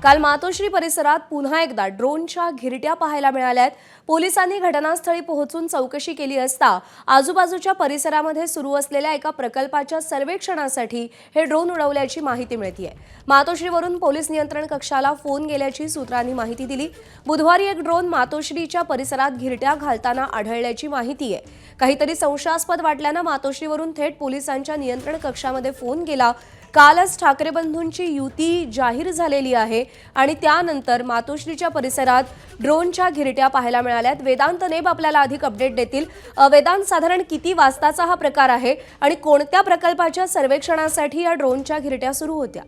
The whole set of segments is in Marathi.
काल मातोश्री परिसरात पुन्हा एकदा ड्रोनच्या घिरट्या पाहायला मिळाल्यात। पोलिसांनी घटनास्थळी पोहोचून चौकशी केली असता आजूबाजूच्या परिसरामध्ये सुरू असलेल्या एका प्रकल्पाच्या सर्वेक्षणासाठी हे ड्रोन उडवल्याची माहिती मिळतेय। मातोश्रीवरून पोलीस नियंत्रण कक्षाला फोन गेल्याची सूत्रांनी माहिती दिली। बुधवारी एक ड्रोन मातोश्रीच्या परिसरात घिरट्या घालताना आढळल्याची माहिती आहे। काहीतरी संशयास्पद वाटल्याने मातोश्रीवरून थेट पोलिसांच्या नियंत्रण कक्षामध्ये फोन गेला। कालच ठाकरे बंधूंची युती जाहीर झालेली आहे आणि त्यानंतर मातोश्रीच्या परिसरात ड्रोनच्या घिरट्या पाहायला मिळाल्यात। वेदांत नेब आपल्याला अधिक अपडेट देतील। वेदांत, साधारण किती वाजताचा हा प्रकार आहे आणि कोणत्या प्रकल्पाच्या सर्वेक्षणासाठी या ड्रोनच्या घिरट्या सुरू होत्या?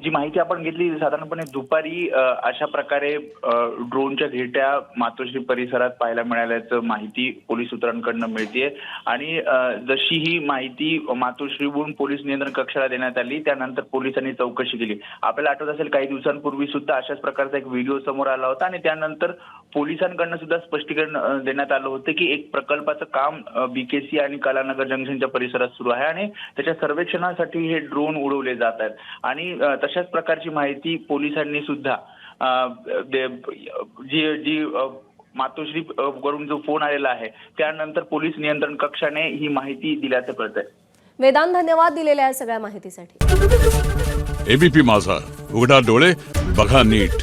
जी माहिती आपण घेतली साधारणपणे दुपारी अशा प्रकारे ड्रोनच्या घिरट्या मातोश्री परिसरात पाहायला मिळाल्याचं माहिती पोलीस सूत्रांकडून मिळतेय आणि जशी ही माहिती मातोश्रीवरून पोलीस नियंत्रण कक्षाला देण्यात आली त्यानंतर पोलिसांनी चौकशी केली। आपल्याला आठवत असेल काही दिवसांपूर्वी सुद्धा अशाच प्रकारचा एक व्हिडिओ समोर आला होता आणि त्यानंतर पोलिसांकडून सुद्धा स्पष्टीकरण देण्यात आलं होतं की एक प्रकल्पाचं काम बीकेसी आणि कलानगर जंक्शनच्या परिसरात सुरू आहे आणि त्याच्या सर्वेक्षणासाठी हे ड्रोन उडवले जात आहेत आणि तशाच प्रकारची माहिती पोलिसांनी सुद्धा जी मातोश्री वरून जो फोन आलेला आहे त्यानंतर पोलीस नियंत्रण कक्षाने ही माहिती दिल्याचं कळतंय। वेदांत, धन्यवाद दिलेल्या या सगळ्या माहितीसाठी। एबीपी माझा, उघडा डोळे बघा नीट।